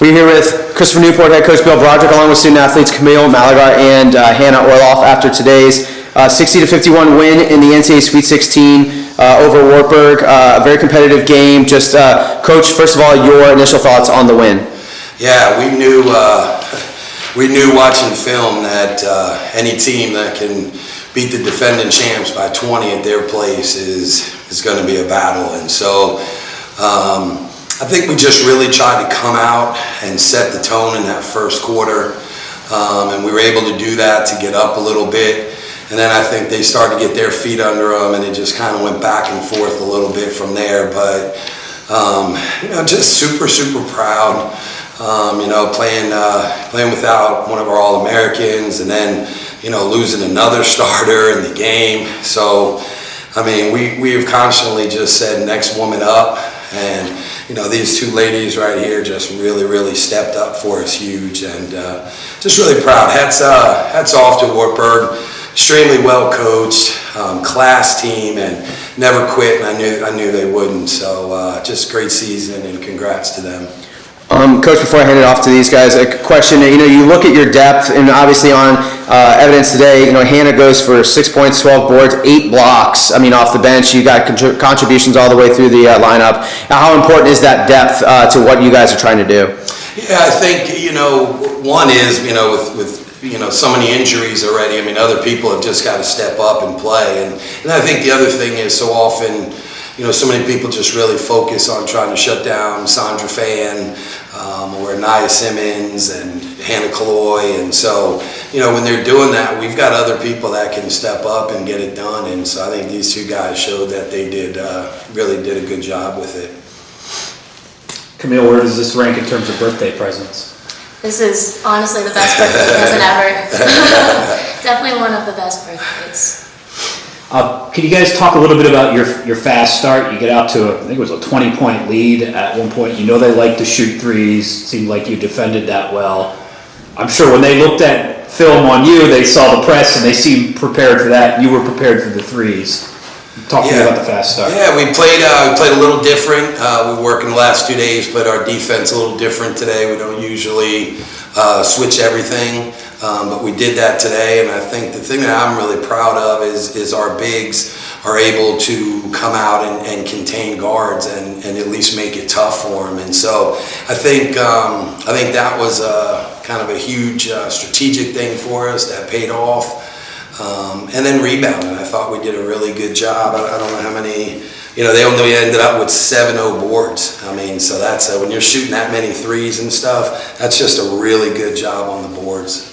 We're here with Christopher Newport, head coach Bill Broderick, along with student athletes Camille Malaga and Hannah Orloff after today's 60-51 win in the NCAA Sweet 16 over Wartburg. A very competitive game. Just, Coach, first of all, your initial thoughts on the win. Yeah, we knew watching film that any team that can beat the defending champs by 20 at their place is going to be a battle. And so I think we just really tried to come out and set the tone in that first quarter. And we were able to do that, to get up a little bit. And then I think they started to get their feet under them, and it just kind of went back and forth a little bit from there. But, just super, super proud. Playing without one of our All-Americans, and then, losing another starter in the game. So, we have constantly just said next woman up, and, these two ladies right here just really, really stepped up for us huge, and just really proud. Hats off to Wartburg. Extremely well coached, class team, and never quit, and I knew they wouldn't. So just great season, and congrats to them. Coach, before I hand it off to these guys, a question. You look at your depth, and obviously on evidence today, Hannah goes for 6 points, 12 boards, 8 blocks. Off the bench, you got contributions all the way through the lineup. How important is that depth to what you guys are trying to do? Yeah, I think one is with so many injuries already. Other people have just got to step up and play, and I think the other thing is so often, so many people just really focus on trying to shut down Sandra Fan or Nia Simmons and Hannah Kaloy, and so when they're doing that, we've got other people that can step up and get it done, and so I think these two guys showed that they really did a good job with it. Camille, where does this rank in terms of birthday presents? This is honestly the best birthday present ever. Definitely one of the best birthdays. Can you guys talk a little bit about your fast start? You get out to, I think it was a 20-point lead at one point. They like to shoot threes. Seemed like you defended that well. I'm sure when they looked at film on you, they saw the press and they seemed prepared for that. You were prepared for the threes. Talk to me about the fast start. Yeah, we played a little different. We worked in the last 2 days, but our defense a little different today. We don't usually switch everything, but we did that today. And I think the thing that I'm really proud of is our bigs are able to come out and contain guards and at least make it tough for them. And so I think that was kind of a huge strategic thing for us that paid off. And then rebounding, I thought we did a really good job. I don't know how many, they only ended up with 7-0 boards. So that's, when you're shooting that many threes and stuff, that's just a really good job on the boards.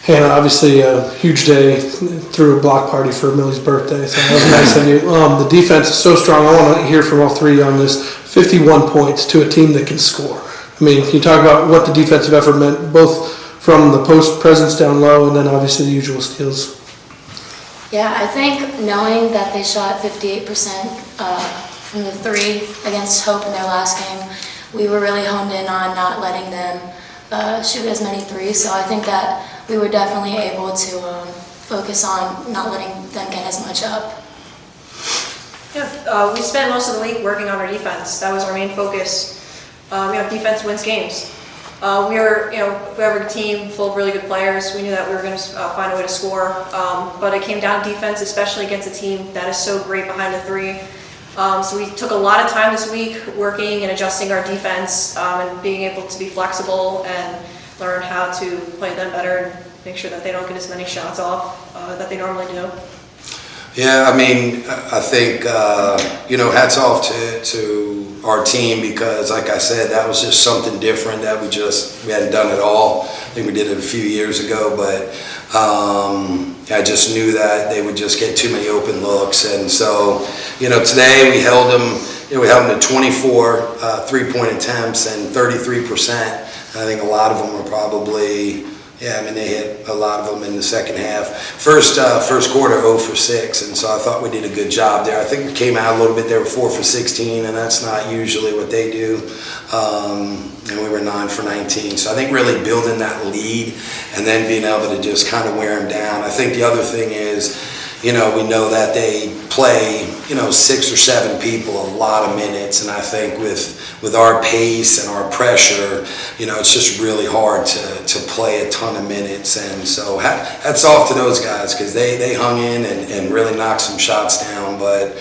Hannah, obviously a huge day, threw a block party for Millie's birthday, so that was nice of you. The defense is so strong. I want to hear from all three on this. 51 points to a team that can score. Can you talk about what the defensive effort meant, both from the post presence down low and then obviously the usual steals? Yeah, I think knowing that they shot 58% from the three against Hope in their last game, we were really honed in on not letting them shoot as many threes. So I think that we were definitely able to focus on not letting them get as much up. Yeah, we spent most of the week working on our defense. That was our main focus. Defense wins games. We were a team full of really good players. We knew that we were going to find a way to score, but it came down to defense, especially against a team that is so great behind the three. So we took a lot of time this week working and adjusting our defense and being able to be flexible and learn how to play them better and make sure that they don't get as many shots off that they normally do. Yeah, I think, hats off to our team, because like I said, that was just something different that we hadn't done at all. I think we did it a few years ago, but I just knew that they would just get too many open looks. And so, today we held them, to 24 3-point attempts and 33%. I think a lot of them were probably, they hit a lot of them in the second half. First quarter, 0 for 6, and so I thought we did a good job there. I think we came out a little bit. They were 4 for 16, and that's not usually what they do. And we were 9 for 19. So I think really building that lead and then being able to just kind of wear them down. I think the other thing is, we know that they play, 6 or 7 people a lot of minutes, and I think with our pace and our pressure, it's just really hard to play a ton of minutes. And so hats off to those guys, because they hung in and really knocked some shots down. But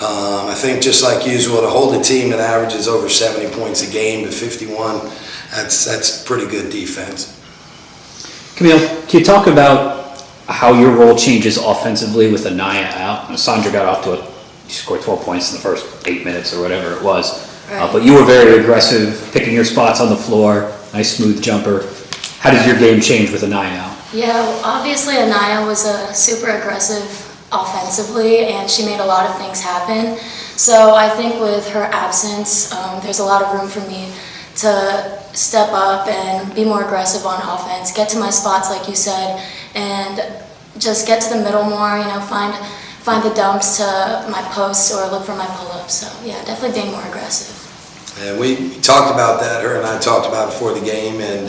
I think just like usual, to hold a team that averages over 70 points a game to 51, that's pretty good defense. Camille, can you talk about how your role changes offensively with Anaya out? Sandra got off to she scored 12 points in the first 8 minutes or whatever it was. Right. But you were very aggressive, picking your spots on the floor, nice smooth jumper. How does your game change with Anaya out? Yeah, well, obviously Anaya was super aggressive offensively, and she made a lot of things happen. So I think with her absence, there's a lot of room for me to step up and be more aggressive on offense, get to my spots like you said, and just get to the middle more, find the dumps to my posts or look for my pull-ups. So yeah, definitely being more aggressive. And we talked about that, her and I talked about it before the game, and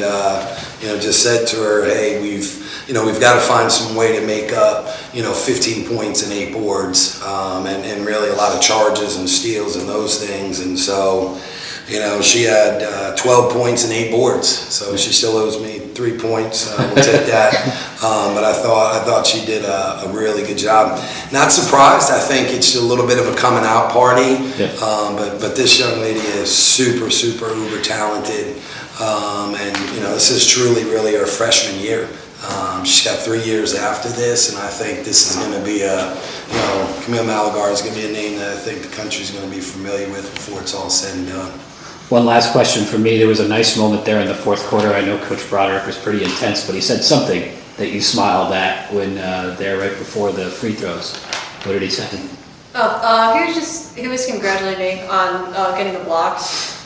just said to her, hey, we've got to find some way to make up 15 points and 8 boards, and really a lot of charges and steals and those things. And so she had 12 points and 8 boards, so she still owes me 3 points. We'll take that. But I thought she did a really good job. Not surprised. I think it's a little bit of a coming out party. Yeah. But this young lady is super, super uber talented. And this is truly, really her freshman year. She's got 3 years after this, and I think this is going to be Camille Malagar is going to be a name that I think the country's going to be familiar with before it's all said and done. One last question for me. There was a nice moment there in the fourth quarter. I know Coach Broderick was pretty intense, but he said something that you smiled at when there right before the free throws. What did he say? He was congratulating on getting the blocks,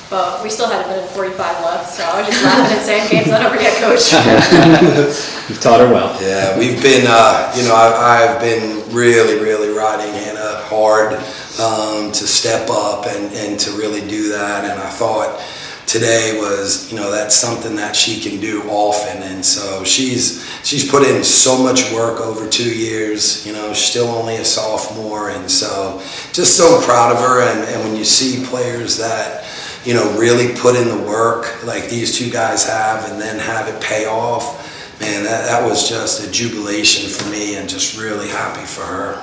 but we still had a minute 45 left, so I was just laughing and saying, "Game's not over yet, Coach." You've taught her well. Yeah, we've been, I've been really, really riding Hannah hard to step up and to really do that. And I thought today was, that's something that she can do often. And so she's put in so much work over 2 years. She's still only a sophomore, and so just so proud of her. And when you see players that really put in the work like these two guys have, and then have it pay off, man, that was just a jubilation for me, and just really happy for her.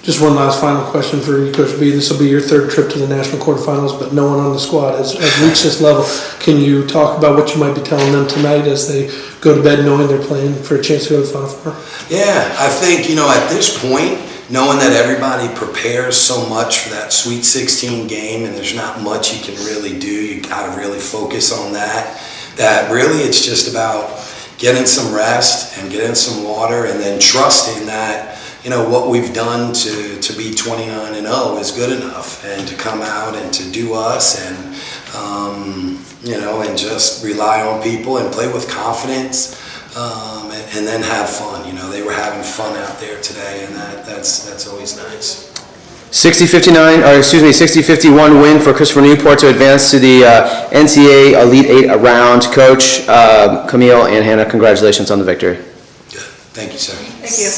Just one last final question for you, Coach B. This will be your 3rd trip to the national quarterfinals, but no one on the squad has reached this level. Can you talk about what you might be telling them tonight as they go to bed knowing they're playing for a chance to go to the Final Four? Yeah, I think, at this point, knowing that everybody prepares so much for that Sweet 16 game, and there's not much you can really do, you got to really focus on that really it's just about getting some rest and getting some water, and then trusting that what we've done to be 29-0 is good enough, and to come out and to do us, and and just rely on people and play with confidence, and then have fun. They were having fun out there today, and that's always nice. 60-51 win for Christopher Newport to advance to the NCAA Elite 8 round. Coach, Camille and Hannah, congratulations on the victory. Good. Thank you, sir. Thank you.